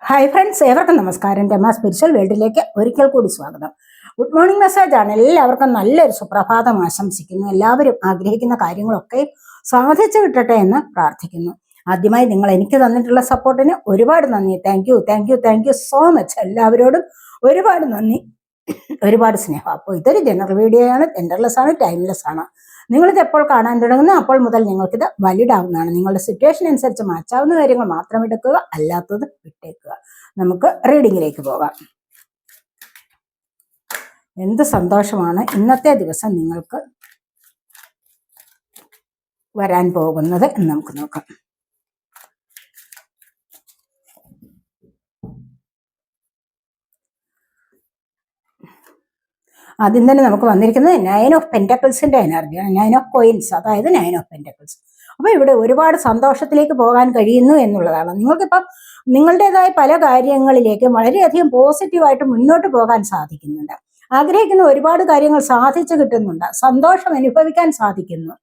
Hi friends, ഏവർക്കും നമസ്കാരം. Rama spiritual വേൾഡിലേക്ക് ഒരിക്കൽ കൂടി സ്വാഗതം. ഗുഡ് മോർണിംഗ് മെസ്സേജ് ആണ്. എല്ലാവർക്കും നല്ലൊരു സുപ്രഭാതം ആശംസിക്കുന്നു. എല്ലാവരും ആഗ്രഹിക്കുന്ന കാര്യങ്ങളൊക്കെ സാധിച്ചു കിട്ടട്ടെ എന്ന് പ്രാർത്ഥിക്കുന്നു. ആദ്യമായി നിങ്ങൾ എനിക്ക് തന്നിട്ടുള്ള സപ്പോർട്ടിന് ഒരുപാട് നന്ദി. Thank you so much. എല്ലാവരോടും ഒരുപാട് നന്ദി, ഒരുപാട് സ്നേഹം. അപ്പോൾ ഇതൊരു ജനറൽ വീഡിയോ ആണ്, ജെൻഡർലെസ് ആണ്, ടൈംലെസ് ആണ്. നിങ്ങളിത് എപ്പോൾ കാണാൻ തുടങ്ങുന്നു അപ്പോൾ മുതൽ നിങ്ങൾക്കിത് വാലിഡ് ആവുന്നതാണ്. നിങ്ങളുടെ സിറ്റുവേഷൻ അനുസരിച്ച് മാറ്റാവുന്ന കാര്യങ്ങൾ മാത്രം എടുക്കുക, അല്ലാത്തത് വിട്ടേക്കുക. നമുക്ക് റീഡിങ്ങിലേക്ക് പോകാം. എന്ത് സന്തോഷമാണ് ഇന്നത്തെ ദിവസം നിങ്ങൾക്ക് വരാൻ പോകുന്നത് എന്ന് നമുക്ക് നോക്കാം. ആദ്യം തന്നെ നമുക്ക് വന്നിരിക്കുന്നത് 9 ഓഫ് പെന്റക്കിൾസിന്റെ എനർജിയാണ്. 9 ഓഫ് കോയിൻസ്, അതായത് 9 ഓഫ് പെന്റക്കിൾസ്. അപ്പൊ ഇവിടെ ഒരുപാട് സന്തോഷത്തിലേക്ക് പോകാൻ കഴിയുന്നു എന്നുള്ളതാണ്. നിങ്ങൾക്കിപ്പം നിങ്ങളുടേതായ പല കാര്യങ്ങളിലേക്കും വളരെയധികം പോസിറ്റീവായിട്ട് മുന്നോട്ട് പോകാൻ സാധിക്കുന്നുണ്ട്. ആഗ്രഹിക്കുന്ന ഒരുപാട് കാര്യങ്ങൾ സാധിച്ചു കിട്ടുന്നുണ്ട്. സന്തോഷം അനുഭവിക്കാൻ സാധിക്കുന്നു.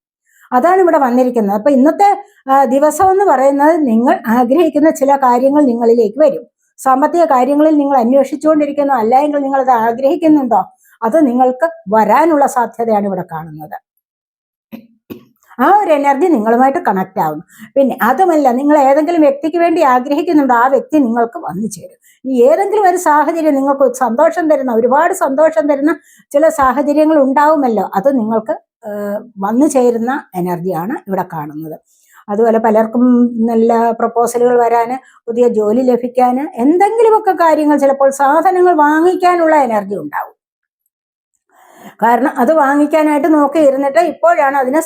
അതാണ് ഇവിടെ വന്നിരിക്കുന്നത്. അപ്പൊ ഇന്നത്തെ ദിവസം എന്ന് പറയുന്നത് നിങ്ങൾ ആഗ്രഹിക്കുന്ന ചില കാര്യങ്ങൾ നിങ്ങളിലേക്ക് വരും. സാമ്പത്തിക കാര്യങ്ങളിൽ നിങ്ങൾ അന്വേഷിച്ചുകൊണ്ടിരിക്കുന്നു, അല്ലെങ്കിൽ നിങ്ങൾ അത് ആഗ്രഹിക്കുന്നുണ്ടോ, അത് നിങ്ങൾക്ക് വരാനുള്ള സാധ്യതയാണ് ഇവിടെ കാണുന്നത്. ആ ഒരു എനർജി നിങ്ങളുമായിട്ട് കണക്ട് ആവുന്നു. പിന്നെ അതുമല്ല, നിങ്ങൾ ഏതെങ്കിലും വ്യക്തിക്ക് വേണ്ടി ആഗ്രഹിക്കുന്നുണ്ടോ, ആ വ്യക്തി നിങ്ങൾക്ക് വന്നു ചേരും. ഈ ഏതെങ്കിലും ഒരു സാഹചര്യം നിങ്ങൾക്ക് സന്തോഷം തരുന്ന, ഒരുപാട് സന്തോഷം തരുന്ന ചില സാഹചര്യങ്ങൾ ഉണ്ടാവുമല്ലോ, അത് നിങ്ങൾക്ക് വന്നു ചേരുന്ന എനർജിയാണ് ഇവിടെ കാണുന്നത്. അതുപോലെ പലർക്കും നല്ല പ്രപ്പോസലുകൾ വരാൻ, പുതിയ ജോലി ലഭിക്കാൻ, എന്തെങ്കിലുമൊക്കെ കാര്യങ്ങൾ, ചിലപ്പോൾ സാധനങ്ങൾ വാങ്ങിക്കാനുള്ള എനർജി ഉണ്ടാവും. കാരണം അത് വാങ്ങിക്കാനായിട്ട് നോക്കി ഇരുന്നിട്ട് ഇപ്പോഴാണ് അതിന്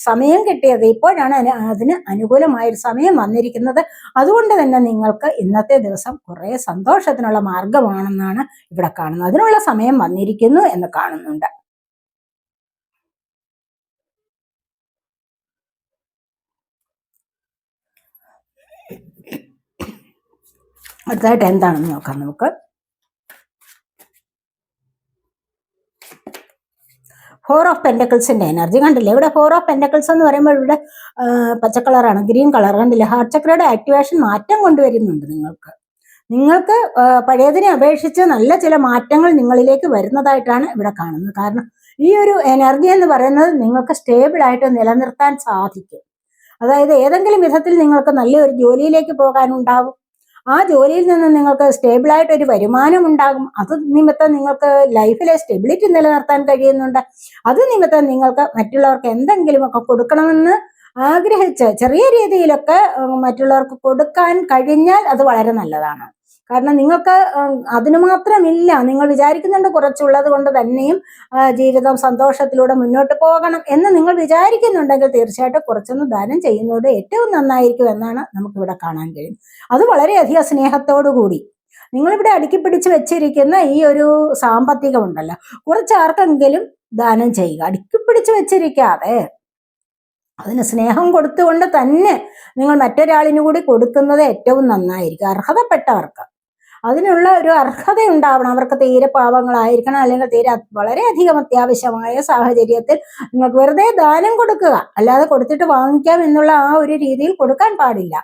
സമയം കിട്ടിയത്, ഇപ്പോഴാണ് അതിന് അനുകൂലമായൊരു സമയം വന്നിരിക്കുന്നത്. അതുകൊണ്ട് തന്നെ നിങ്ങൾക്ക് ഇന്നത്തെ ദിവസം കുറേ സന്തോഷത്തിനുള്ള മാർഗമാണെന്നാണ് ഇവിടെ കാണുന്നത്. അതിനുള്ള സമയം വന്നിരിക്കുന്നു എന്ന് കാണുന്നുണ്ട്. അടുത്തായിട്ട് എന്താണെന്ന് നോക്കാം നമുക്ക്. 4 ഓഫ് പെന്റക്കിൾസിന്റെ എനർജി കണ്ടില്ലേ? ഇവിടെ 4 ഓഫ് പെന്റക്കിൾസ് എന്ന് പറയുമ്പോൾ ഇവിടെ പച്ച കളറാണ്, ഗ്രീൻ കളർ കണ്ടില്ലേ? ഹാർട്ട് ചക്രയുടെ ആക്ടിവേഷൻ മാറ്റം കൊണ്ടുവരുന്നുണ്ട് നിങ്ങൾക്ക് പഴയതിനെ അപേക്ഷിച്ച് നല്ല ചില മാറ്റങ്ങൾ നിങ്ങളിലേക്ക് വരുന്നതായിട്ടാണ് ഇവിടെ കാണുന്നത്. കാരണം ഈ ഒരു എനർജി എന്ന് പറയുന്നത് നിങ്ങൾക്ക് സ്റ്റേബിൾ ആയിട്ട് നിലനിർത്താൻ സാധിക്കും. അതായത് ഏതെങ്കിലും വിധത്തിൽ നിങ്ങൾക്ക് നല്ലൊരു ജോലിയിലേക്ക് പോകാനുണ്ടാവും. ആ ജോലിയിൽ നിന്ന് നിങ്ങൾക്ക് സ്റ്റേബിളായിട്ട് ഒരു വരുമാനം ഉണ്ടാകും. അത് നിമിത്തം നിങ്ങൾക്ക് ലൈഫിലെ സ്റ്റെബിലിറ്റി നിലനിർത്താൻ കഴിയുന്നുണ്ട്. അത് നിമിത്തം നിങ്ങൾക്ക് മറ്റുള്ളവർക്ക് എന്തെങ്കിലുമൊക്കെ കൊടുക്കണമെന്ന് ആഗ്രഹിച്ച് ചെറിയ രീതിയിലൊക്കെ മറ്റുള്ളവർക്ക് കൊടുക്കാൻ കഴിഞ്ഞാൽ അത് വളരെ നല്ലതാണ്. കാരണം നിങ്ങൾക്ക് അതിനു മാത്രമില്ല, നിങ്ങൾ വിചാരിക്കുന്നുണ്ട് കുറച്ചുള്ളത് കൊണ്ട് തന്നെയും ജീവിതം സന്തോഷത്തിലൂടെ മുന്നോട്ട് പോകണം എന്ന് നിങ്ങൾ വിചാരിക്കുന്നുണ്ടെങ്കിൽ തീർച്ചയായിട്ടും കുറച്ചൊന്ന് ദാനം ചെയ്യുന്നത് ഏറ്റവും നന്നായിരിക്കും എന്നാണ് നമുക്കിവിടെ കാണാൻ കഴിയും. അത് വളരെയധികം സ്നേഹത്തോടു കൂടി നിങ്ങളിവിടെ അടുക്കി പിടിച്ച് വെച്ചിരിക്കുന്ന ഈ ഒരു സാമ്പത്തികമുണ്ടല്ലോ, കുറച്ചാർക്കെങ്കിലും ദാനം ചെയ്യുക. അടുക്കി പിടിച്ച് വെച്ചിരിക്കാതെ അതിന് സ്നേഹം കൊടുത്തുകൊണ്ട് തന്നെ നിങ്ങൾ മറ്റൊരാളിനു കൂടി കൊടുക്കുന്നത് ഏറ്റവും നന്നായിരിക്കും. അർഹതപ്പെട്ടവർക്ക് അതിനുള്ള ഒരു അർഹത ഉണ്ടാവണം. അവർക്ക് തീരെ പാവങ്ങളായിരിക്കണം, അല്ലെങ്കിൽ തീരെ വളരെയധികം അത്യാവശ്യമായ സാഹചര്യത്തിൽ നിങ്ങൾക്ക് വെറുതെ ദാനം കൊടുക്കുക, അല്ലാതെ കൊടുത്തിട്ട് വാങ്ങിക്കാം എന്നുള്ള ആ ഒരു രീതിയിൽ കൊടുക്കാൻ പാടില്ല.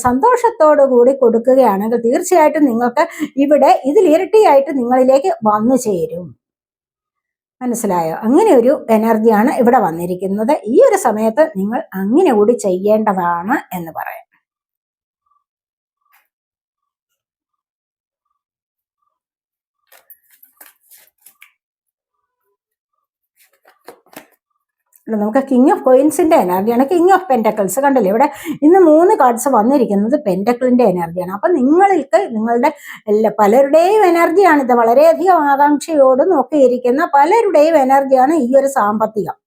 സന്തോഷത്തോടു കൂടി കൊടുക്കുകയാണെങ്കിൽ തീർച്ചയായിട്ടും നിങ്ങൾക്ക് ഇവിടെ ഇതിലിരട്ടിയായിട്ട് നിങ്ങളിലേക്ക് വന്നു ചേരും. മനസ്സിലായോ? അങ്ങനെ ഒരു എനർജിയാണ് ഇവിടെ വന്നിരിക്കുന്നത്. ഈ ഒരു സമയത്ത് നിങ്ങൾ അങ്ങനെ കൂടി ചെയ്യേണ്ടതാണ് എന്ന് പറയാം. നമുക്ക് കിങ് ഓഫ് കോയിൻസിന്റെ എനർജിയാണ്. കിങ് ഓഫ് പെന്റക്കിൾസ് കണ്ടില്ലേ? ഇവിടെ ഇന്ന് 3 കാർഡ്സ് വന്നിരിക്കുന്നത് പെന്റക്കിളിന്റെ എനർജിയാണ്. അപ്പൊ നിങ്ങളുടെ പലരുടെയും എനർജിയാണിത്. വളരെയധികം ആകാംക്ഷയോട് നോക്കിയിരിക്കുന്ന പലരുടെയും എനർജിയാണ് ഈ ഒരു സാമ്പത്തികം.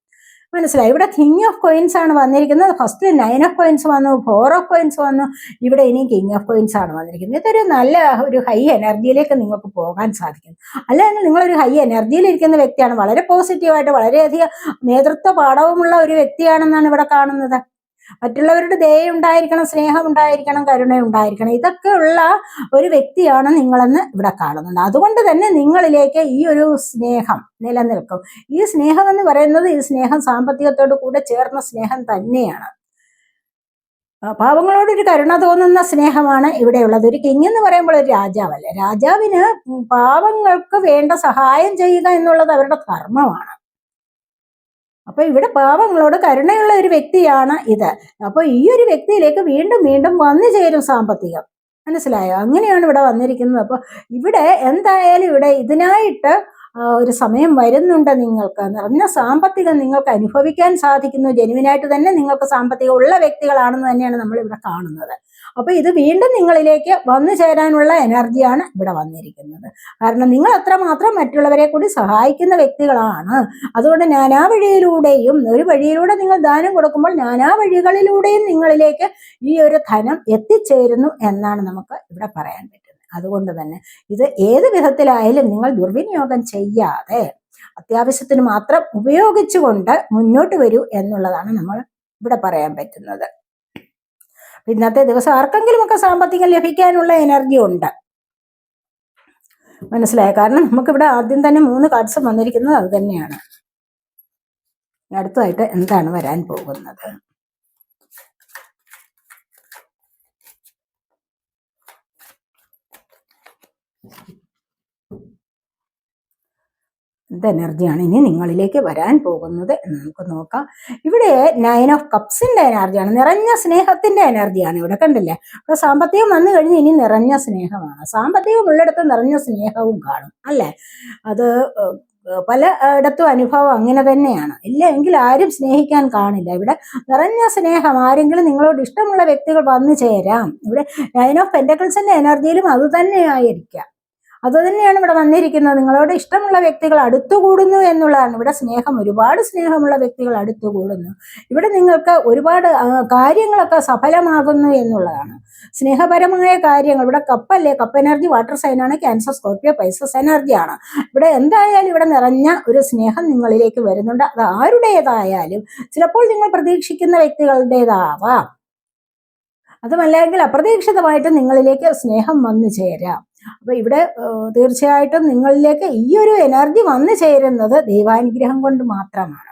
മനസ്സിലായി? ഇവിടെ കിങ് ഓഫ് കോയിൻസ് ആണ് വന്നിരിക്കുന്നത്. ഫസ്റ്റ് 9 ഓഫ് കോയിൻസ് വന്നു, 4 ഓഫ് കോയിൻസ് വന്നു, ഇവിടെ ഇനി കിങ് ഓഫ് കോയിൻസ് ആണ് വന്നിരിക്കുന്നത്. ഇതൊരു നല്ല ഒരു ഹൈ എനർജിയിലേക്ക് നിങ്ങൾക്ക് പോകാൻ സാധിക്കും. അല്ലെങ്കിൽ നിങ്ങളൊരു ഹൈ എനർജിയിലിരിക്കുന്ന വ്യക്തിയാണ്, വളരെ പോസിറ്റീവായിട്ട് വളരെയധികം നേതൃത്വ പാഠവുമുള്ള ഒരു വ്യക്തിയാണെന്നാണ് ഇവിടെ കാണുന്നത്. മറ്റുള്ളവരുടെ ദയ ഉണ്ടായിരിക്കണം, സ്നേഹം ഉണ്ടായിരിക്കണം, കരുണ ഉണ്ടായിരിക്കണം. ഇതൊക്കെ ഉള്ള ഒരു വ്യക്തിയാണ് നിങ്ങളെന്ന് ഇവിടെ കാണുന്നുണ്ട്. അതുകൊണ്ട് തന്നെ നിങ്ങളിലേക്ക് ഈ ഒരു സ്നേഹം നിലനിൽക്കും. ഈ സ്നേഹം എന്ന് പറയുന്നത് ഈ സ്നേഹം സാമ്പത്തികത്തോട് കൂടെ ചേർന്ന സ്നേഹം തന്നെയാണ്. പാവങ്ങളോടൊരു കരുണ തോന്നുന്ന സ്നേഹമാണ് ഇവിടെയുള്ളത്. ഒരു കിങ് എന്ന് പറയുമ്പോൾ ഒരു രാജാവല്ലേ, രാജാവിന് പാവങ്ങൾക്ക് വേണ്ട സഹായം ചെയ്യുക എന്നുള്ളത് അവരുടെ ധർമ്മമാണ്. അപ്പൊ ഇവിടെ പാവങ്ങളോട് കരുണയുള്ള ഒരു വ്യക്തിയാണ് ഇത്. അപ്പൊ ഈ ഒരു വ്യക്തിയിലേക്ക് വീണ്ടും വീണ്ടും വന്നു ചേരും സാമ്പത്തികം. മനസ്സിലായോ? അങ്ങനെയാണ് ഇവിടെ വന്നിരിക്കുന്നത്. അപ്പൊ ഇവിടെ എന്തായാലും ഇവിടെ ഇതിനായിട്ട് ഒരു സമയം വരുന്നുണ്ട്. നിങ്ങൾക്ക് നിറഞ്ഞ സാമ്പത്തികം നിങ്ങൾക്ക് അനുഭവിക്കാൻ സാധിക്കുന്നു. ജെനുവിനായിട്ട് തന്നെ നിങ്ങൾക്ക് സാമ്പത്തികം ഉള്ള വ്യക്തികളാണെന്ന് തന്നെയാണ് നമ്മൾ ഇവിടെ കാണുന്നത്. അപ്പൊ ഇത് വീണ്ടും നിങ്ങളിലേക്ക് വന്നു ചേരാനുള്ള എനർജിയാണ് ഇവിടെ വന്നിരിക്കുന്നത്. കാരണം നിങ്ങൾ അത്രമാത്രം മറ്റുള്ളവരെ കൂടി സഹായിക്കുന്ന വ്യക്തികളാണ്. അതുകൊണ്ട് നാനാ വഴിയിലൂടെയും, ഒരു വഴിയിലൂടെ നിങ്ങൾ ദാനം കൊടുക്കുമ്പോൾ നാനാ വഴികളിലൂടെയും നിങ്ങളിലേക്ക് ഈ ഒരു ധനം എത്തിച്ചേരുന്നു എന്നാണ് നമുക്ക് ഇവിടെ പറയാൻ പറ്റുന്നത്. അതുകൊണ്ട് തന്നെ ഇത് ഏത് വിധത്തിലായാലും നിങ്ങൾ ദുർവിനിയോഗം ചെയ്യാതെ അത്യാവശ്യത്തിന് മാത്രം ഉപയോഗിച്ചുകൊണ്ട് മുന്നോട്ട് വരൂ എന്നുള്ളതാണ് നമ്മൾ ഇവിടെ പറയാൻ പറ്റുന്നത്. ഇന്നത്തെ ദിവസം ആർക്കെങ്കിലുമൊക്കെ സാമ്പത്തികം ലഭിക്കാനുള്ള എനർജി ഉണ്ട്. മനസ്സിലായ? കാരണം നമുക്കിവിടെ ആദ്യം തന്നെ 3 കാർഡ്സ് വന്നിരിക്കുന്നത് അത് തന്നെയാണ്. അടുത്തതായിട്ട് എന്താണ് വരാൻ പോകുന്നത്? എന്ത് എനർജിയാണ് ഇനി നിങ്ങളിലേക്ക് വരാൻ പോകുന്നത് എന്ന് നമുക്ക് നോക്കാം. ഇവിടെ 9 ഓഫ് കപ്സിന്റെ എനർജിയാണ്, നിറഞ്ഞ സ്നേഹത്തിന്റെ എനർജിയാണ്. ഇവിടെ കണ്ടില്ലേ, ഇവിടെ സാമ്പത്തികം വന്നു കഴിഞ്ഞ് ഇനി നിറഞ്ഞ സ്നേഹമാണ്. സാമ്പത്തികം ഉള്ളിടത്ത് നിറഞ്ഞ സ്നേഹവും കാണും അല്ലേ? അത് പല ഇടത്തും അനുഭവം അങ്ങനെ തന്നെയാണ്. ഇല്ല എങ്കിൽ ആരും സ്നേഹിക്കാൻ കാണില്ല. ഇവിടെ നിറഞ്ഞ സ്നേഹം, ആരെങ്കിലും നിങ്ങളോട് ഇഷ്ടമുള്ള വ്യക്തികൾ വന്നു ചേരാം. ഇവിടെ 9 ഓഫ് പെന്റക്കിൾസിന്റെ എനർജിയിലും അത് തന്നെയായിരിക്കാം. അതുതന്നെയാണ് ഇവിടെ വന്നിരിക്കുന്നത്. നിങ്ങളോട് ഇഷ്ടമുള്ള വ്യക്തികൾ അടുത്തുകൂടുന്നു എന്നുള്ളതാണ്. ഇവിടെ സ്നേഹം, ഒരുപാട് സ്നേഹമുള്ള വ്യക്തികൾ അടുത്തുകൂടുന്നു. ഇവിടെ നിങ്ങൾക്ക് ഒരുപാട് കാര്യങ്ങളൊക്കെ സഫലമാകുന്നു എന്നുള്ളതാണ്. സ്നേഹപരമായ കാര്യങ്ങൾ, ഇവിടെ കപ്പല്ലേ, കപ്പ് എനർജി വാട്ടർ സൈനാണ്. ക്യാൻസർ, സ്കോർപ്പിയോ, പൈസസ് എനർജിയാണ്. ഇവിടെ എന്തായാലും ഇവിടെ നിറഞ്ഞ ഒരു സ്നേഹം നിങ്ങളിലേക്ക് വരുന്നുണ്ട്. അത് ആരുടേതായാലും, ചിലപ്പോൾ നിങ്ങൾ പ്രതീക്ഷിക്കുന്ന വ്യക്തികളുടേതാവാം, അതുമല്ലെങ്കിൽ അപ്രതീക്ഷിതമായിട്ട് നിങ്ങളിലേക്ക് സ്നേഹം വന്നു ചേരാം. അപ്പൊ ഇവിടെ തീർച്ചയായിട്ടും നിങ്ങളിലേക്ക് ഈ ഒരു എനർജി വന്നു ചേരുന്നത് ദൈവാനുഗ്രഹം കൊണ്ട് മാത്രമാണ്.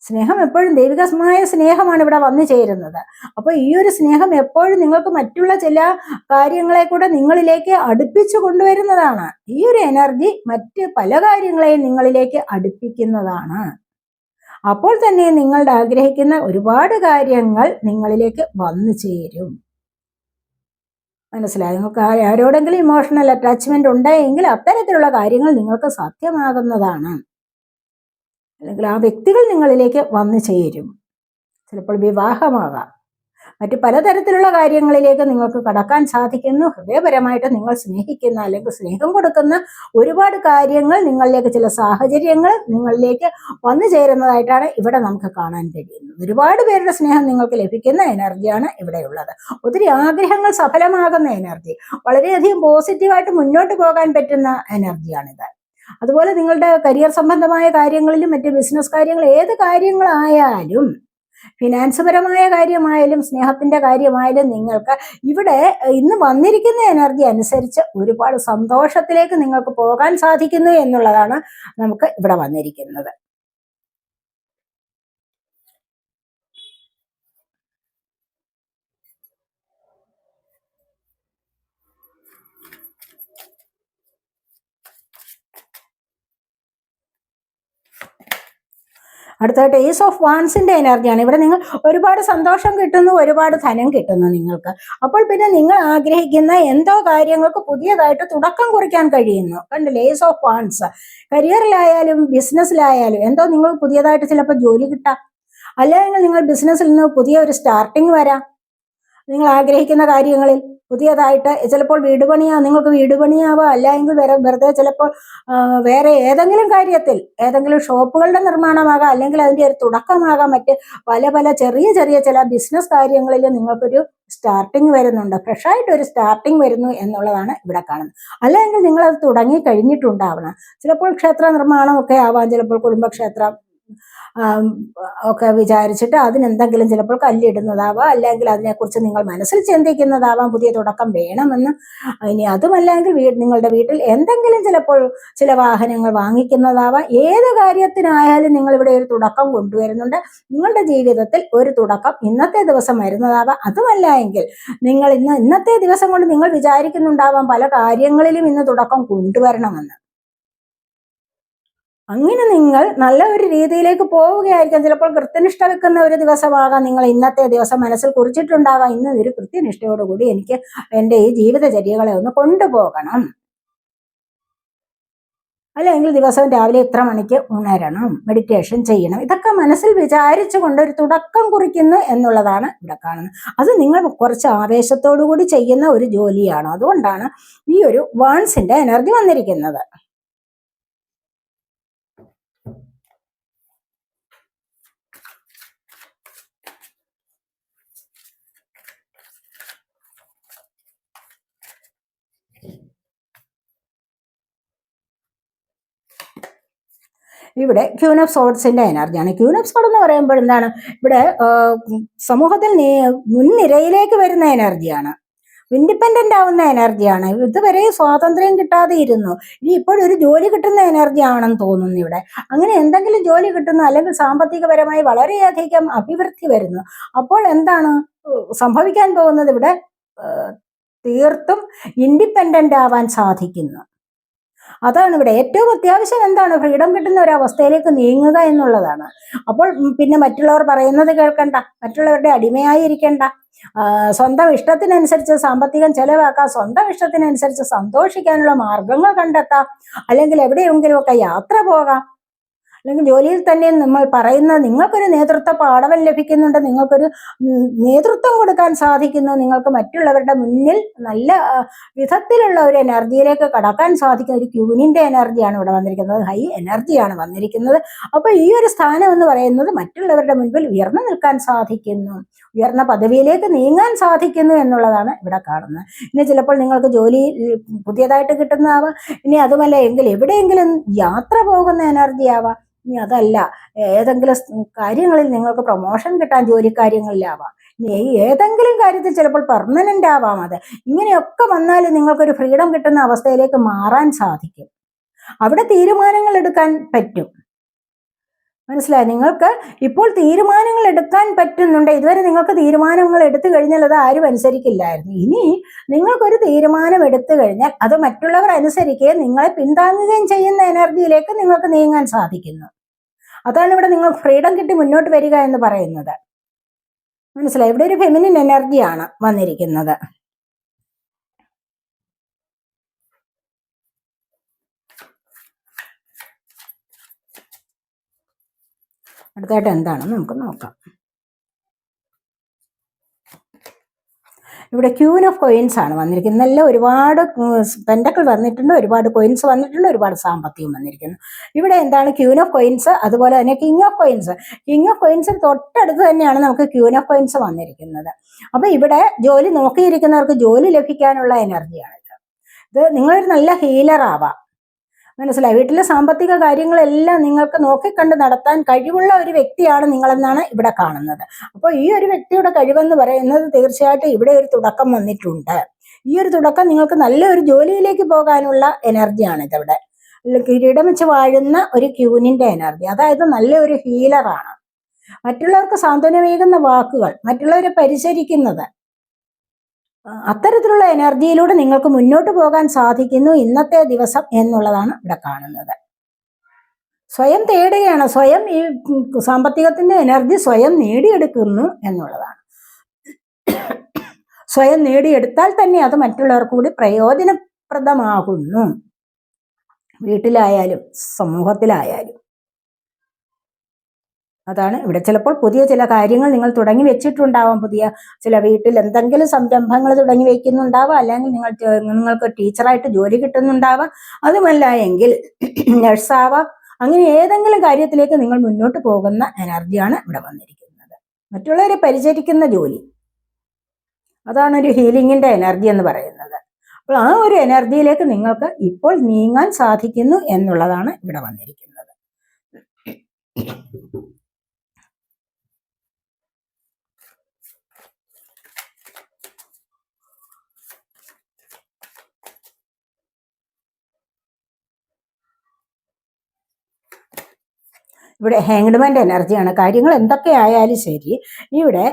സ്നേഹം എപ്പോഴും ദൈവികമായ സ്നേഹമാണ് ഇവിടെ വന്നു ചേരുന്നത്. അപ്പൊ ഈ ഒരു സ്നേഹം എപ്പോഴും നിങ്ങൾക്ക് മറ്റുള്ള ചില കാര്യങ്ങളെ കൂടെ നിങ്ങളിലേക്ക് അടുപ്പിച്ചു കൊണ്ടുവരുന്നതാണ്. ഈ ഒരു എനർജി മറ്റ് പല കാര്യങ്ങളെയും നിങ്ങളിലേക്ക് അടുപ്പിക്കുന്നതാണ്. അപ്പോൾ തന്നെ നിങ്ങളുടെ ആഗ്രഹിക്കുന്ന ഒരുപാട് കാര്യങ്ങൾ നിങ്ങളിലേക്ക് വന്നു ചേരും. മനസ്സിലായി? നിങ്ങൾക്ക് ആരോടെങ്കിലും ഇമോഷണൽ അറ്റാച്ച്മെന്റ് ഉണ്ടെങ്കിൽ അത്തരത്തിലുള്ള കാര്യങ്ങൾ നിങ്ങൾക്ക് സാധ്യമാകുന്നതാണ്. അല്ലെങ്കിൽ ആ വ്യക്തികൾ നിങ്ങളിലേക്ക് വന്നു ചേരും. ചിലപ്പോൾ വിവാഹമാകാം, മറ്റു പലതരത്തിലുള്ള കാര്യങ്ങളിലേക്ക് നിങ്ങൾക്ക് കടക്കാൻ സാധിക്കുന്നു. ഹൃദയപരമായിട്ട് നിങ്ങൾ സ്നേഹിക്കുന്ന അല്ലെങ്കിൽ സ്നേഹം കൊടുക്കുന്ന ഒരുപാട് കാര്യങ്ങൾ നിങ്ങളിലേക്ക്, ചില സാഹചര്യങ്ങൾ നിങ്ങളിലേക്ക് വന്നു ചേരുന്നതായിട്ടാണ് ഇവിടെ നമുക്ക് കാണാൻ കഴിയുന്നത്. ഒരുപാട് പേരുടെ സ്നേഹം നിങ്ങൾക്ക് ലഭിക്കുന്ന എനർജിയാണ് ഇവിടെയുള്ളത്. ഒത്തിരി ആഗ്രഹങ്ങൾ സഫലമാകുന്ന എനർജി, വളരെയധികം പോസിറ്റീവായിട്ട് മുന്നോട്ട് പോകാൻ പറ്റുന്ന എനർജിയാണിത്. അതുപോലെ നിങ്ങളുടെ കരിയർ സംബന്ധമായ കാര്യങ്ങളിലും മറ്റ് ബിസിനസ് കാര്യങ്ങൾ, ഏത് കാര്യങ്ങളായാലും, ഫിനാൻസ് പരമായ കാര്യമായാലും സ്നേഹത്തിന്റെ കാര്യമായാലും, നിങ്ങൾക്ക് ഇവിടെ ഇന്ന് വന്നിരിക്കുന്ന എനർജി അനുസരിച്ച് ഒരുപാട് സന്തോഷത്തിലേക്ക് നിങ്ങൾക്ക് പോകാൻ സാധിക്കുന്നു എന്നുള്ളതാണ് നമുക്ക് ഇവിടെ വന്നിരിക്കുന്നത്. അടുത്തായിട്ട് ഏസ് ഓഫ് വാൻസിന്റെ എനർജിയാണ്. ഇവിടെ നിങ്ങൾ ഒരുപാട് സന്തോഷം കിട്ടുന്നു, ഒരുപാട് ധനം കിട്ടുന്നു നിങ്ങൾക്ക്. അപ്പോൾ പിന്നെ നിങ്ങൾ ആഗ്രഹിക്കുന്ന എന്തോ കാര്യങ്ങൾക്ക് പുതിയതായിട്ട് തുടക്കം കുറിക്കാൻ കഴിയുന്നു. കണ്ടില്ലേ, ഏസ് ഓഫ് വാൻസ്. കരിയറിലായാലും ബിസിനസ്സിലായാലും എന്തോ നിങ്ങൾ പുതിയതായിട്ട് ചിലപ്പോൾ ജോലി കിട്ടാം, അല്ലെങ്കിൽ നിങ്ങൾ ബിസിനസ്സിൽ നിന്ന് പുതിയ ഒരു സ്റ്റാർട്ടിങ് വരാം. നിങ്ങൾ ആഗ്രഹിക്കുന്ന കാര്യങ്ങളിൽ പുതിയതായിട്ട് ചിലപ്പോൾ വീട് പണിയാ, നിങ്ങൾക്ക് വീട് പണിയാവാം, അല്ലെങ്കിൽ വെറുതെ ചിലപ്പോൾ വേറെ ഏതെങ്കിലും കാര്യത്തിൽ ഏതെങ്കിലും ഷോപ്പുകളുടെ നിർമ്മാണമാകാം, അല്ലെങ്കിൽ അതിൻ്റെ ഒരു തുടക്കമാകാം. മറ്റ് പല പല ചെറിയ ചെറിയ ചില ബിസിനസ് കാര്യങ്ങളിൽ നിങ്ങൾക്കൊരു സ്റ്റാർട്ടിങ് വരുന്നുണ്ട്, ഫ്രഷായിട്ട് ഒരു സ്റ്റാർട്ടിങ് വരുന്നു എന്നുള്ളതാണ് ഇവിടെ കാണുന്നത്. അല്ലെങ്കിൽ നിങ്ങളത് തുടങ്ങി കഴിഞ്ഞിട്ടുണ്ടാവണം. ചിലപ്പോൾ ക്ഷേത്ര നിർമ്മാണമൊക്കെ ആവാം, ചിലപ്പോൾ കുടുംബക്ഷേത്രം ഒക്കെ വിചാരിച്ചിട്ട് അതിനെന്തെങ്കിലും ചിലപ്പോൾ കല്ലിടുന്നതാവാം, അല്ലെങ്കിൽ അതിനെക്കുറിച്ച് നിങ്ങൾ മനസ്സിൽ ചിന്തിക്കുന്നതാവാം പുതിയ തുടക്കം വേണമെന്ന്. ഇനി അതുമല്ലെങ്കിൽ നിങ്ങളുടെ വീട്ടിൽ എന്തെങ്കിലും ചിലപ്പോൾ ചില വാഹനങ്ങൾ വാങ്ങിക്കുന്നതാവാം. ഏത് കാര്യത്തിനായാലും നിങ്ങൾ ഇവിടെ ഒരു തുടക്കം കൊണ്ടുവരുന്നുണ്ട്. നിങ്ങളുടെ ജീവിതത്തിൽ ഒരു തുടക്കം ഇന്നത്തെ ദിവസം വരുന്നതാവാം. അതുമല്ല എങ്കിൽ നിങ്ങൾ ഇന്നത്തെ ദിവസം കൊണ്ട് നിങ്ങൾ വിചാരിക്കുന്നുണ്ടാവാം പല കാര്യങ്ങളിലും ഇന്ന് തുടക്കം കൊണ്ടുവരണമെന്ന്. അങ്ങനെ നിങ്ങൾ നല്ല ഒരു രീതിയിലേക്ക് പോവുകയായിരിക്കാം. ചിലപ്പോൾ കൃത്യനിഷ്ഠ വെക്കുന്ന ഒരു ദിവസമാകാം നിങ്ങൾ ഇന്നത്തെ ദിവസം മനസ്സിൽ കുറിച്ചിട്ടുണ്ടാകാം. ഇന്ന് ഒരു കൃത്യനിഷ്ഠയോടുകൂടി എനിക്ക് എൻ്റെ ഈ ജീവിതചര്യകളെ ഒന്ന് കൊണ്ടുപോകണം, അല്ലെങ്കിൽ ദിവസവും രാവിലെ ഇത്ര മണിക്ക് ഉണരണം, മെഡിറ്റേഷൻ ചെയ്യണം. ഇതൊക്കെ മനസ്സിൽ വിചാരിച്ചു കൊണ്ട് ഒരു തുടക്കം കുറിക്കുന്നു എന്നുള്ളതാണ് ഇവിടെ കാണുന്നത്. അത് നിങ്ങൾ കുറച്ച് ആവേശത്തോടു കൂടി ചെയ്യുന്ന ഒരു ജോലിയാണ്. അതുകൊണ്ടാണ് ഈ ഒരു വാൺസിന്റെ എനർജി വന്നിരിക്കുന്നത്. ഇവിടെ ക്യൂൻ ഓഫ് സോർഡ്സിന്റെ എനർജിയാണ്. ക്യൂൻ ഓഫ് സോർഡ് എന്ന് പറയുമ്പോൾ എന്താണ്, ഇവിടെ സമൂഹത്തിൽ മുൻനിരയിലേക്ക് വരുന്ന എനർജിയാണ്, ഇൻഡിപെൻഡന്റ് ആവുന്ന എനർജിയാണ്. ഇതുവരെ സ്വാതന്ത്ര്യം കിട്ടാതെ ഇരുന്നു, ഇനി ഇപ്പോഴൊരു ജോലി കിട്ടുന്ന എനർജി ആണെന്ന് തോന്നുന്നു ഇവിടെ. അങ്ങനെ എന്തെങ്കിലും ജോലി കിട്ടുന്നു, അല്ലെങ്കിൽ സാമ്പത്തികപരമായി വളരെയധികം അഭിവൃദ്ധി വരുന്നു. അപ്പോൾ എന്താണ് സംഭവിക്കാൻ പോകുന്നത്, ഇവിടെ തീർത്തും ഇൻഡിപെൻഡന്റ് ആവാൻ സാധിക്കുന്നു. അതാണ് ഇവിടെ ഏറ്റവും അത്യാവശ്യം. എന്താണ്, ഫ്രീഡം കിട്ടുന്ന ഒരു അവസ്ഥയിലേക്ക് നീങ്ങുക എന്നുള്ളതാണ്. അപ്പോൾ പിന്നെ മറ്റുള്ളവർ പറയുന്നത് കേൾക്കണ്ട, മറ്റുള്ളവരുടെ അടിമയായിരിക്കണ്ട, സ്വന്തം ഇഷ്ടത്തിനനുസരിച്ച് സാമ്പത്തികം ചെലവാക്കാം, സ്വന്തം ഇഷ്ടത്തിനനുസരിച്ച് സന്തോഷിക്കാനുള്ള മാർഗങ്ങൾ കണ്ടെത്താം, അല്ലെങ്കിൽ എവിടെയെങ്കിലുമൊക്കെ യാത്ര പോകാം, അല്ലെങ്കിൽ ജോലിയിൽ തന്നെ നമ്മൾ പറയുന്ന നിങ്ങൾക്കൊരു നേതൃത്വ പാഠവം ലഭിക്കുന്നുണ്ട്, നിങ്ങൾക്കൊരു നേതൃത്വം കൊടുക്കാൻ സാധിക്കുന്നു, നിങ്ങൾക്ക് മറ്റുള്ളവരുടെ മുന്നിൽ നല്ല വിധത്തിലുള്ള ഒരു എനർജിയിലേക്ക് കടക്കാൻ സാധിക്കുന്ന ഒരു ക്യൂനിന്റെ എനർജിയാണ് ഇവിടെ വന്നിരിക്കുന്നത്. ഹൈ എനർജിയാണ് വന്നിരിക്കുന്നത്. അപ്പൊ ഈ ഒരു സ്ഥാനം എന്ന് പറയുന്നത് മറ്റുള്ളവരുടെ മുൻപിൽ ഉയർന്നു നിൽക്കാൻ സാധിക്കുന്നു, ഉയർന്ന പദവിയിലേക്ക് നീങ്ങാൻ സാധിക്കുന്നു എന്നുള്ളതാണ് ഇവിടെ കാണുന്നത്. ഇനി ചിലപ്പോൾ നിങ്ങൾക്ക് ജോലി പുതിയതായിട്ട് കിട്ടുന്നതാവാം, ഇനി അതുമല്ല എങ്കിൽ എവിടെയെങ്കിലും യാത്ര പോകുന്ന എനർജി ആവാം, ഇനി അതല്ല ഏതെങ്കിലും കാര്യങ്ങളിൽ നിങ്ങൾക്ക് പ്രൊമോഷൻ കിട്ടാൻ ജോലി കാര്യങ്ങളിലാവാം, ഇനി ഏതെങ്കിലും കാര്യത്തിൽ ചിലപ്പോൾ പെർമനന്റ് ആവാം. അത് ഇങ്ങനെയൊക്കെ വന്നാൽ നിങ്ങൾക്കൊരു ഫ്രീഡം കിട്ടുന്ന അവസ്ഥയിലേക്ക് മാറാൻ സാധിക്കും. അവിടെ തീരുമാനങ്ങൾ എടുക്കാൻ പറ്റും. മനസ്സിലായി? നിങ്ങൾക്ക് ഇപ്പോൾ തീരുമാനങ്ങൾ എടുക്കാൻ പറ്റുന്നുണ്ട്. ഇതുവരെ നിങ്ങൾക്ക് തീരുമാനങ്ങൾ എടുത്തു കഴിഞ്ഞാൽ അത് ആരും അനുസരിക്കില്ലായിരുന്നു. ഇനി നിങ്ങൾക്കൊരു തീരുമാനം എടുത്തു കഴിഞ്ഞാൽ അത് മറ്റുള്ളവർ അനുസരിക്കുകയും നിങ്ങളെ പിന്താങ്ങുകയും ചെയ്യുന്ന എനർജിയിലേക്ക് നിങ്ങൾക്ക് നീങ്ങാൻ സാധിക്കുന്നു. അതാണ് ഇവിടെ നിങ്ങൾ ഫ്രീഡം കിട്ടി മുന്നോട്ട് വരിക എന്ന് പറയുന്നത്. മനസ്സിലായി? ഇവിടെ ഒരു ഫെമിനിൻ എനർജിയാണ് വന്നിരിക്കുന്നത്. അടുത്തായിട്ട് എന്താണെന്ന് നമുക്ക് നോക്കാം. ഇവിടെ ക്യൂൻ ഓഫ് കോയിൻസ് ആണ് വന്നിരിക്കുന്നത്. നല്ല ഒരുപാട് പെൻഡക്കിൾ വന്നിട്ടുണ്ട്, ഒരുപാട് കോയിൻസ് വന്നിട്ടുണ്ട്, ഒരുപാട് സാമ്പത്തികം വന്നിരിക്കുന്നു. ഇവിടെ എന്താണ് ക്യൂൻ ഓഫ് കോയിൻസ്, അതുപോലെ തന്നെ king of coins. King of coins തൊട്ടടുത്ത് തന്നെയാണ് നമുക്ക് ക്യൂൻ ഓഫ് കോയിൻസ് വന്നിരിക്കുന്നത്. അപ്പൊ ഇവിടെ ജോലി നോക്കിയിരിക്കുന്നവർക്ക് ജോലി ലഭിക്കാനുള്ള എനർജിയാണിത്. ഇത് നിങ്ങളൊരു നല്ല ഹീലർ ആവാം. മനസ്സിലായി? വീട്ടിലെ സാമ്പത്തിക കാര്യങ്ങളെല്ലാം നിങ്ങൾക്ക് നോക്കിക്കണ്ട് നടത്താൻ കഴിവുള്ള ഒരു വ്യക്തിയാണ് നിങ്ങളെന്നാണ് ഇവിടെ കാണുന്നത്. അപ്പോൾ ഈ ഒരു വ്യക്തിയുടെ കഴിവെന്ന് പറയുന്നത് തീർച്ചയായിട്ടും ഇവിടെ ഒരു തുടക്കം വന്നിട്ടുണ്ട്. ഈ ഒരു തുടക്കം നിങ്ങൾക്ക് നല്ലൊരു ജോലിയിലേക്ക് പോകാനുള്ള എനർജിയാണ് ഇതവിടെ. കിരീടം വെച്ച് വാഴുന്ന ഒരു ക്യൂനിന്റെ എനർജി, അതായത് നല്ലൊരു ഹീലറാണ്. മറ്റുള്ളവർക്ക് സാന്ത്വനമേകുന്ന വാക്കുകൾ, മറ്റുള്ളവരെ പരിചരിക്കുന്നത്, അത്തരത്തിലുള്ള എനർജിയിലൂടെ നിങ്ങൾക്ക് മുന്നോട്ട് പോകാൻ സാധിക്കുന്നു ഇന്നത്തെ ദിവസം എന്നുള്ളതാണ് ഇവിടെ കാണുന്നത്. സ്വയം തേടുകയാണ്, സ്വയം ഈ സാമ്പത്തികത്തിന്റെ എനർജി സ്വയം നേടിയെടുക്കുന്നു എന്നുള്ളതാണ്. സ്വയം നേടിയെടുത്താൽ തന്നെ അത് മറ്റുള്ളവർക്ക് കൂടി പ്രയോജനപ്രദമാകുന്നു, വീട്ടിലായാലും സമൂഹത്തിലായാലും. അതാണ് ഇവിടെ. ചിലപ്പോൾ പുതിയ ചില കാര്യങ്ങൾ നിങ്ങൾ തുടങ്ങി വെച്ചിട്ടുണ്ടാവാം, പുതിയ ചില വീട്ടിൽ എന്തെങ്കിലും സംരംഭങ്ങൾ തുടങ്ങി വെക്കുന്നുണ്ടാവാം, അല്ലെങ്കിൽ നിങ്ങൾക്ക് ടീച്ചറായിട്ട് ജോലി കിട്ടുന്നുണ്ടാവാം, അതുമല്ല എങ്കിൽ നഴ്സാവാം. അങ്ങനെ ഏതെങ്കിലും കാര്യത്തിലേക്ക് നിങ്ങൾ മുന്നോട്ട് പോകുന്ന എനർജിയാണ് ഇവിടെ വന്നിരിക്കുന്നത്. മറ്റുള്ളവരെ പരിചരിക്കുന്ന ജോലി, അതാണ് ഒരു ഹീലിങ്ങിന്റെ എനർജി എന്ന് പറയുന്നത്. അപ്പോൾ ആ ഒരു എനർജിയിലേക്ക് നിങ്ങൾക്ക് ഇപ്പോൾ നീങ്ങാൻ സാധിക്കുന്നു എന്നുള്ളതാണ് ഇവിടെ വന്നിരിക്കുന്നത്. ഇവിടെ ഹാങ്ഡ്മാൻ്റെ എനർജിയാണ്. കാര്യങ്ങൾ എന്തൊക്കെ ആയാലും ശരി, ഇവിടെ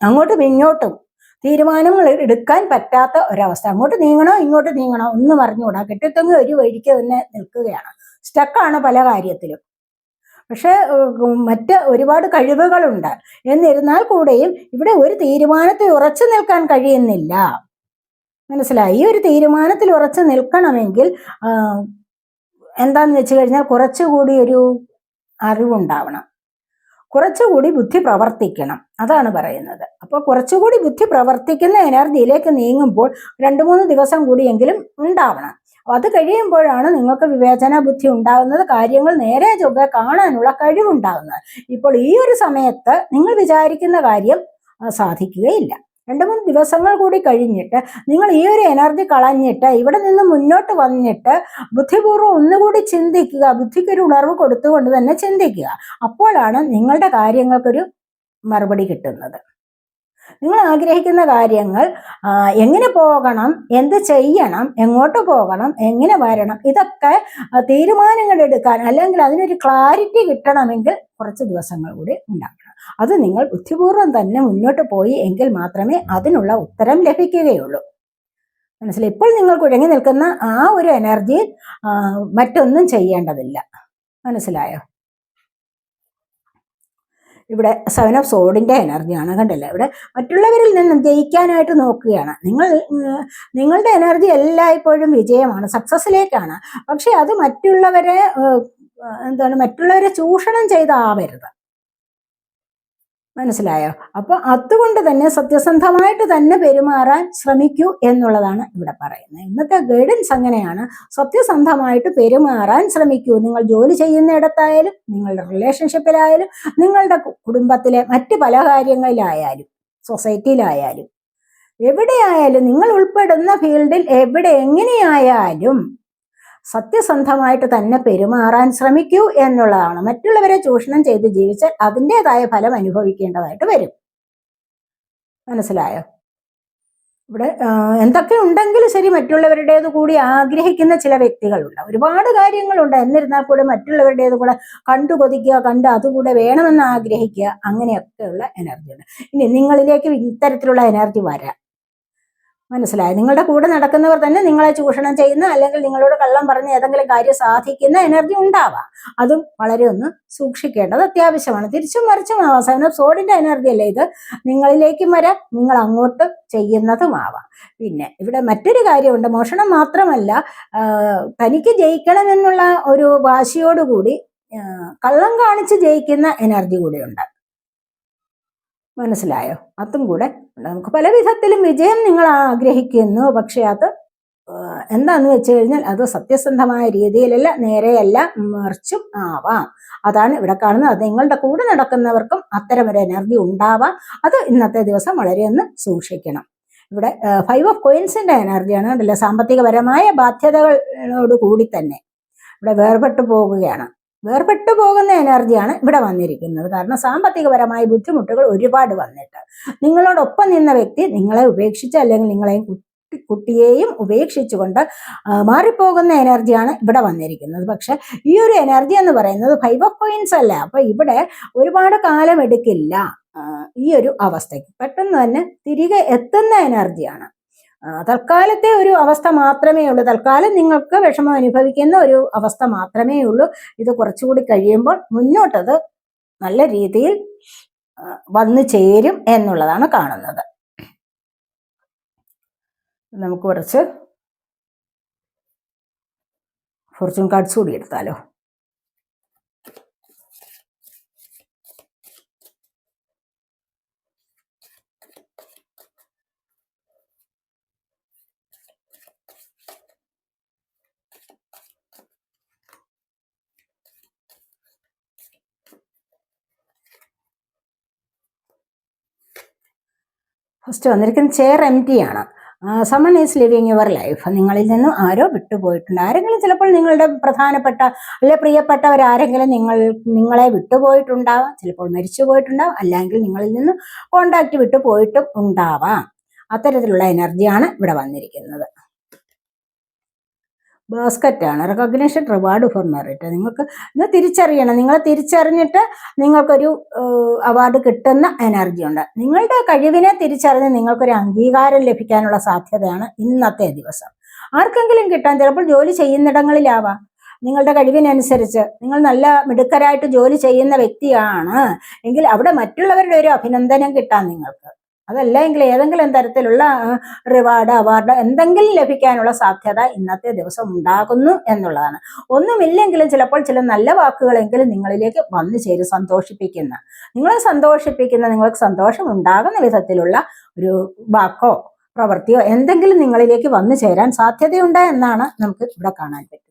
അങ്ങോട്ടും ഇങ്ങോട്ടും തീരുമാനങ്ങൾ എടുക്കാൻ പറ്റാത്ത ഒരവസ്ഥ. അങ്ങോട്ട് നീങ്ങണോ ഇങ്ങോട്ട് നീങ്ങണോ ഒന്നും അറിഞ്ഞുകൂടാ. കെട്ടിത്തങ്ങി ഒരു വഴിക്ക് തന്നെ നിൽക്കുകയാണ്. സ്റ്റക്കാണ് പല കാര്യത്തിലും. പക്ഷെ മറ്റ് ഒരുപാട് കഴിവുകളുണ്ട്. എന്നിരുന്നാൽ കൂടെയും ഇവിടെ ഒരു തീരുമാനത്തിൽ ഉറച്ചു നിൽക്കാൻ കഴിയുന്നില്ല. മനസ്സിലായി? ഈ ഒരു തീരുമാനത്തിൽ ഉറച്ചു നിൽക്കണമെങ്കിൽ എന്താന്ന് വെച്ച് കഴിഞ്ഞാൽ കുറച്ചുകൂടി ഒരു അറിവുണ്ടാവണം, കുറച്ചുകൂടി ബുദ്ധി പ്രവർത്തിക്കണം. അതാണ് പറയുന്നത്. അപ്പോൾ കുറച്ചുകൂടി ബുദ്ധി പ്രവർത്തിക്കുന്ന എനർജിയിലേക്ക് നീങ്ങുമ്പോൾ 2-3 ദിവസം കൂടിയെങ്കിലും ഉണ്ടാവണം. അത് കഴിയുമ്പോഴാണ് നിങ്ങൾക്ക് വിവേചന ബുദ്ധി ഉണ്ടാകുന്നത്, കാര്യങ്ങൾ നേരെ ചൊവ്വെ കാണാനുള്ള കഴിവുണ്ടാകുന്നത്. ഇപ്പോൾ ഈ ഒരു സമയത്ത് നിങ്ങൾ വിചാരിക്കുന്ന കാര്യം സാധിക്കുകയില്ല. 2-3 ദിവസങ്ങൾ കൂടി കഴിഞ്ഞിട്ട് നിങ്ങൾ ഈ ഒരു എനർജി കളഞ്ഞിട്ട് ഇവിടെ നിന്ന് മുന്നോട്ട് വന്നിട്ട് ബുദ്ധിപൂർവ്വം ഒന്നുകൂടി ചിന്തിക്കുക, ബുദ്ധിക്കൊരു ഉണർവ് കൊടുത്തുകൊണ്ട് തന്നെ ചിന്തിക്കുക. അപ്പോഴാണ് നിങ്ങളുടെ കാര്യങ്ങൾക്കൊരു മറുപടി കിട്ടുന്നത്. നിങ്ങൾ ആഗ്രഹിക്കുന്ന കാര്യങ്ങൾ എങ്ങനെ പോകണം, എന്ത് ചെയ്യണം, എങ്ങോട്ട് പോകണം, എങ്ങനെ വരണം, ഇതൊക്കെ തീരുമാനങ്ങൾ എടുക്കാൻ അല്ലെങ്കിൽ അതിനൊരു ക്ലാരിറ്റി കിട്ടണമെങ്കിൽ കുറച്ച് ദിവസങ്ങൾ കൂടി ഉണ്ടാകണം. അത് നിങ്ങൾ ബുദ്ധിപൂർവ്വം തന്നെ മുന്നോട്ട് പോയി എങ്കിൽ മാത്രമേ അതിനുള്ള ഉത്തരം ലഭിക്കുകയുള്ളൂ. മനസ്സിലായി? ഇപ്പോൾ നിങ്ങൾ കുഴങ്ങി നിൽക്കുന്ന ആ ഒരു എനർജിയിൽ മറ്റൊന്നും ചെയ്യേണ്ടതില്ല. മനസ്സിലായോ? ഇവിടെ 7 ഓഫ് സോഡിൻ്റെ എനർജിയാണ്. കണ്ടില്ലേ? ഇവിടെ മറ്റുള്ളവരിൽ നിന്നും ജയിക്കാനായിട്ട് നോക്കുകയാണ്. നിങ്ങളുടെ എനർജി എല്ലായ്പ്പോഴും വിജയമാണ്, സക്സസ്സിലേക്കാണ്. പക്ഷെ അത് മറ്റുള്ളവരെ ചൂഷണം ചെയ്താവരുത്. മനസ്സിലായോ? അപ്പോൾ അതുകൊണ്ട് തന്നെ സത്യസന്ധമായിട്ട് തന്നെ പെരുമാറാൻ ശ്രമിക്കൂ എന്നുള്ളതാണ് ഇവിടെ പറയുന്നത്. ഇന്നത്തെ ഗൈഡൻസ് അങ്ങനെയാണ്. സത്യസന്ധമായിട്ട് പെരുമാറാൻ ശ്രമിക്കൂ. നിങ്ങൾ ജോലി ചെയ്യുന്നിടത്തായാലും, നിങ്ങളുടെ റിലേഷൻഷിപ്പിലായാലും, നിങ്ങളുടെ കുടുംബത്തിലെ മറ്റ് പല കാര്യങ്ങളിലായാലും, സൊസൈറ്റിയിലായാലും, എവിടെയായാലും, നിങ്ങൾ ഉൾപ്പെടുന്ന ഫീൽഡിൽ എങ്ങനെയായാലും സത്യസന്ധമായിട്ട് തന്നെ പെരുമാറാൻ ശ്രമിക്കൂ എന്നുള്ളതാണ്. മറ്റുള്ളവരെ ചൂഷണം ചെയ്ത് ജീവിച്ചാൽ അതിൻ്റെതായ ഫലം അനുഭവിക്കേണ്ടതായിട്ട് വരും. മനസ്സിലായോ? ഇവിടെ എന്തൊക്കെ ഉണ്ടെങ്കിലും ശരി, മറ്റുള്ളവരുടേത് കൂടി ആഗ്രഹിക്കുന്ന ചില വ്യക്തികളുണ്ട്. ഒരുപാട് കാര്യങ്ങളുണ്ട്. എന്നിരുന്നാൽ കൂടെ മറ്റുള്ളവരുടേത് കൂടെ കണ്ടു കൊതിക്കുക, അതുകൂടെ വേണമെന്ന് ആഗ്രഹിക്കുക, അങ്ങനെയൊക്കെയുള്ള എനർജിയുണ്ട്. ഇനി നിങ്ങളിലേക്ക് ഇത്തരത്തിലുള്ള എനർജി വരാം. മനസ്സിലായി? നിങ്ങളുടെ കൂടെ നടക്കുന്നവർ തന്നെ നിങ്ങളെ ചൂഷണം ചെയ്യുന്ന അല്ലെങ്കിൽ നിങ്ങളോട് കള്ളം പറഞ്ഞ് ഏതെങ്കിലും കാര്യം സാധിക്കുന്ന എനർജി ഉണ്ടാവാം. അതും വളരെ ഒന്ന് സൂക്ഷിക്കേണ്ടത് അത്യാവശ്യമാണ്. തിരിച്ചും മറിച്ചും ആവാം. 7 ഓഫ് സോഡിന്റെ എനർജി അല്ലേ ഇത്? നിങ്ങളിലേക്കും വരാം, നിങ്ങൾ അങ്ങോട്ട് ചെയ്യുന്നതുമാവാം. പിന്നെ ഇവിടെ മറ്റൊരു കാര്യമുണ്ട്. മോഷണം മാത്രമല്ല, തനിക്ക് ജയിക്കണമെന്നുള്ള ഒരു വാശിയോടുകൂടി കള്ളം കാണിച്ച് ജയിക്കുന്ന എനർജി കൂടെയുണ്ട്. മനസ്സിലായോ? അതും കൂടെ നമുക്ക് പല വിധത്തിലും വിജയം നിങ്ങൾ ആഗ്രഹിക്കുന്നു. പക്ഷെ അത് എന്താന്ന് വെച്ച് കഴിഞ്ഞാൽ അത് സത്യസന്ധമായ രീതിയിലല്ല, നേരെയല്ല, മറിച്ചും ആവാം. അതാണ് ഇവിടെ കാണുന്നത്. അത് നിങ്ങളുടെ കൂടെ നടക്കുന്നവർക്കും അത്തരമൊരു എനർജി ഉണ്ടാവാം. അത് ഇന്നത്തെ ദിവസം വളരെ ഒന്ന് സൂക്ഷിക്കണം. ഇവിടെ 5 ഓഫ് കോയിൻസിന്റെ എനർജിയാണ്. കണ്ടില്ലേ? സാമ്പത്തികപരമായ ബാധ്യതകളോട് കൂടി തന്നെ ഇവിടെ വേർപെട്ടു പോകുന്ന എനർജിയാണ് ഇവിടെ വന്നിരിക്കുന്നത്. കാരണം സാമ്പത്തികപരമായ ബുദ്ധിമുട്ടുകൾ ഒരുപാട് വന്നിട്ട് നിങ്ങളോടൊപ്പം നിന്ന വ്യക്തി നിങ്ങളെ ഉപേക്ഷിച്ച് അല്ലെങ്കിൽ നിങ്ങളെയും കുട്ടിയെയും ഉപേക്ഷിച്ചുകൊണ്ട് മാറിപ്പോകുന്ന എനർജിയാണ് ഇവിടെ വന്നിരിക്കുന്നത്. പക്ഷെ ഈ ഒരു എനർജി എന്ന് പറയുന്നത് 5 ഓഫ് കോയിൻസ് അല്ല. അപ്പൊ ഇവിടെ ഒരുപാട് കാലം എടുക്കില്ല. ഈ ഒരു അവസ്ഥയ്ക്ക് പെട്ടെന്ന് തന്നെ തിരികെ എത്തുന്ന എനർജിയാണ്. തൽക്കാലത്തെ ഒരു അവസ്ഥ മാത്രമേ ഉള്ളൂ. തൽക്കാലം നിങ്ങൾക്ക് വിഷമം അനുഭവിക്കുന്ന ഒരു അവസ്ഥ മാത്രമേ ഉള്ളൂ. ഇത് കുറച്ചുകൂടി കഴിയുമ്പോൾ മുന്നോട്ടത് നല്ല രീതിയിൽ വന്നു ചേരും എന്നുള്ളതാണ് കാണുന്നത്. നമുക്ക് കുറച്ച് ഫോർച്യൂൺ കാർഡ്സ് കൂടി എടുത്താലോ? ഫസ്റ്റ് വന്നിരിക്കുന്ന ചെയർ എംറ്റി ആണ്. Someone is living your life. നിങ്ങളിൽ നിന്നും ആരോ വിട്ടുപോയിട്ടുണ്ട്. ആരെങ്കിലും ചിലപ്പോൾ നിങ്ങളുടെ പ്രധാനപ്പെട്ട അല്ലെ പ്രിയപ്പെട്ടവരാരെങ്കിലും നിങ്ങളെ വിട്ടുപോയിട്ടുണ്ടാവാം, ചിലപ്പോൾ മരിച്ചു പോയിട്ടുണ്ടാവാം, അല്ലെങ്കിൽ നിങ്ങളിൽ നിന്നും കോണ്ടാക്ട് വിട്ടു പോയിട്ടും ഉണ്ടാവാം. അത്തരത്തിലുള്ള എനർജിയാണ് ഇവിടെ വന്നിരിക്കുന്നത്. ബാസ്ക്കറ്റാണ് റെക്കഗ്നേഷൻ, റിവാർഡ് ഫോർ മെറിറ്റ്. നിങ്ങൾക്ക് ഇത് തിരിച്ചറിയണം. നിങ്ങൾ തിരിച്ചറിഞ്ഞിട്ട് നിങ്ങൾക്കൊരു അവാർഡ് കിട്ടുന്ന എനർജി ഉണ്ട്. നിങ്ങളുടെ കഴിവിനെ തിരിച്ചറിഞ്ഞ് നിങ്ങൾക്കൊരു അംഗീകാരം ലഭിക്കാനുള്ള സാധ്യതയാണ് ഇന്നത്തെ ദിവസം. ആർക്കെങ്കിലും കിട്ടാൻ, ചിലപ്പോൾ ജോലി ചെയ്യുന്നിടങ്ങളിലാവാം. നിങ്ങളുടെ കഴിവിനനുസരിച്ച് നിങ്ങൾ നല്ല മിടുക്കരായിട്ട് ജോലി ചെയ്യുന്ന വ്യക്തിയാണ് എങ്കിൽ അവിടെ മറ്റുള്ളവരുടെ ഒരു അഭിനന്ദനം കിട്ടാൻ നിങ്ങൾക്ക്, അതല്ല എങ്കിൽ ഏതെങ്കിലും തരത്തിലുള്ള റിവാർഡ്, അവാർഡ് എന്തെങ്കിലും ലഭിക്കാനുള്ള സാധ്യത ഇന്നത്തെ ദിവസം ഉണ്ടാകുന്നു എന്നുള്ളതാണ്. ഒന്നുമില്ലെങ്കിലും ചിലപ്പോൾ ചില നല്ല വാക്കുകളെങ്കിലും നിങ്ങളിലേക്ക് വന്നു ചേരും. നിങ്ങളെ സന്തോഷിപ്പിക്കുന്ന, നിങ്ങൾക്ക് സന്തോഷം ഉണ്ടാകുന്ന വിധത്തിലുള്ള ഒരു വാക്കോ പ്രവൃത്തിയോ എന്തെങ്കിലും നിങ്ങളിലേക്ക് വന്നു ചേരാൻ സാധ്യതയുണ്ട് എന്നാണ് നമുക്ക് ഇവിടെ കാണാൻ പറ്റുന്നത്.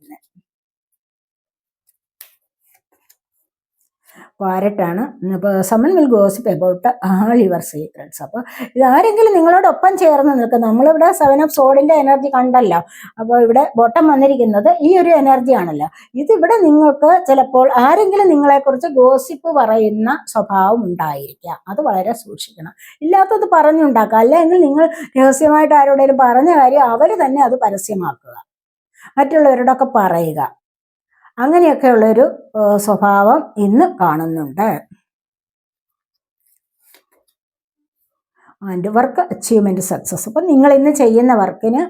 പാരറ്റാണ്. ഇപ്പോൾ someone will gossip about all your secrets. അപ്പോൾ ഇതാരെങ്കിലും നിങ്ങളോടൊപ്പം ചേർന്ന് നിൽക്കും. നമ്മളിവിടെ 7 ഓഫ് സോഡിന്റെ എനർജി കണ്ടല്ലോ. അപ്പോൾ ഇവിടെ ബോട്ടം വന്നിരിക്കുന്നത് ഈ ഒരു എനർജി ആണല്ലോ. ഇതിവിടെ നിങ്ങൾക്ക് ചിലപ്പോൾ ആരെങ്കിലും നിങ്ങളെക്കുറിച്ച് ഗോസിപ്പ് പറയുന്ന സ്വഭാവം ഉണ്ടായിരിക്കാം. അത് വളരെ സൂക്ഷിക്കണം. ഇല്ലാത്തത് പറഞ്ഞുണ്ടാക്കുക, അല്ലെങ്കിൽ നിങ്ങൾ രഹസ്യമായിട്ട് ആരോടെങ്കിലും പറഞ്ഞ കാര്യം അവർ തന്നെ അത് പരസ്യമാക്കുക, മറ്റുള്ളവരോടൊക്കെ പറയുക. അങ്ങനെയൊക്കെയുള്ളൊരു സ്വഭാവം ഇന്ന് കാണുന്നുണ്ട്. And work achievement success. അപ്പം നിങ്ങൾ ഇന്ന് ചെയ്യുന്ന വർക്കിന്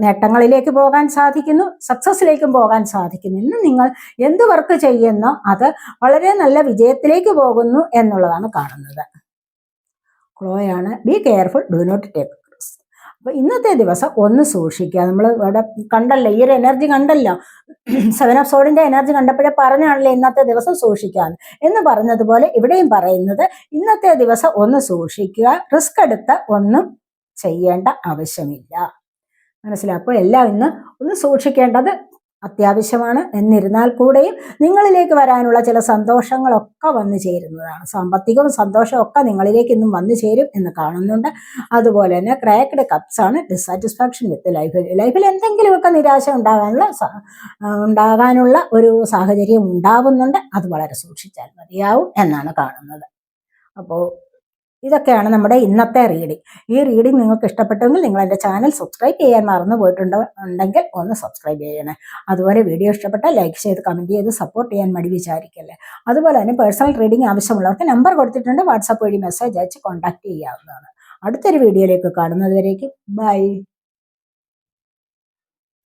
നേട്ടങ്ങളിലേക്ക് പോകാൻ സാധിക്കുന്നു, സക്സസ്സിലേക്കും പോകാൻ സാധിക്കുന്നു. ഇന്ന് നിങ്ങൾ എന്ത് വർക്ക് ചെയ്യുന്നോ അത് വളരെ നല്ല വിജയത്തിലേക്ക് പോകുന്നു എന്നുള്ളതാണ് കാണുന്നത്. ക്ലോയാണ്. Be careful, do not take. അപ്പൊ ഇന്നത്തെ ദിവസം ഒന്ന് സൂക്ഷിക്കുക. നമ്മൾ ഇവിടെ കണ്ടല്ലോ, ഈ ഒരു എനർജി കണ്ടല്ലോ, 7 ഓഫ് സോഡിന്റെ എനർജി കണ്ടപ്പോഴേ പറഞ്ഞാണല്ലോ ഇന്നത്തെ ദിവസം സൂക്ഷിക്കാന്ന് എന്ന് പറഞ്ഞതുപോലെ ഇവിടെയും പറയുന്നത് ഇന്നത്തെ ദിവസം ഒന്ന് സൂക്ഷിക്കുക. റിസ്ക് എടുത്ത് ഒന്നും ചെയ്യേണ്ട ആവശ്യമില്ല. മനസ്സിലായി? അപ്പോൾ എല്ലാം ഇന്ന് ഒന്ന് സൂക്ഷിക്കേണ്ടത് അത്യാവശ്യമാണ്. എന്നിരുന്നാൽ കൂടെയും നിങ്ങളിലേക്ക് വരാനുള്ള ചില സന്തോഷങ്ങളൊക്കെ വന്നു ചേരുന്നതാണ്. സാമ്പത്തികവും സന്തോഷവും ഒക്കെ നിങ്ങളിലേക്ക് ഇന്നും വന്നു ചേരും എന്ന് കാണുന്നുണ്ട്. അതുപോലെ തന്നെ ക്രാക്ക്ഡ് കപ്സ് ആണ്. ഡിസാറ്റിസ്ഫാക്ഷൻ വിത്ത് ലൈഫിൽ എന്തെങ്കിലുമൊക്കെ നിരാശ ഉണ്ടാകാനുള്ള ഒരു സാഹചര്യം ഉണ്ടാവുന്നുണ്ട്. അത് വളരെ സൂക്ഷിച്ചാൽ മതിയാവും എന്നാണ് കാണുന്നത്. അപ്പോൾ ഇതൊക്കെയാണ് നമ്മുടെ ഇന്നത്തെ റീഡിംഗ്. ഈ റീഡിംഗ് നിങ്ങൾക്ക് ഇഷ്ടപ്പെട്ടെങ്കിൽ നിങ്ങൾ എൻ്റെ ചാനൽ സബ്സ്ക്രൈബ് ചെയ്യാൻ മറന്നു പോയിട്ടുണ്ടെങ്കിൽ ഒന്ന് സബ്സ്ക്രൈബ് ചെയ്യണേ. അതുപോലെ വീഡിയോ ഇഷ്ടപ്പെട്ടാൽ ലൈക്ക് ചെയ്ത് കമൻറ്റ് ചെയ്ത് സപ്പോർട്ട് ചെയ്യാൻ മടി വിചാരിക്കല്ലേ. അതുപോലെ തന്നെ പേഴ്സണൽ റീഡിംഗ് ആവശ്യമുള്ളവർക്ക് നമ്പർ കൊടുത്തിട്ടുണ്ട്, വാട്സാപ്പ് വഴി മെസ്സേജ് അയച്ച് കോൺടാക്ട് ചെയ്യാവുന്നതാണ്. അടുത്തൊരു വീഡിയോയിലേക്ക് കാണുന്നതുവരേക്കും ബൈ.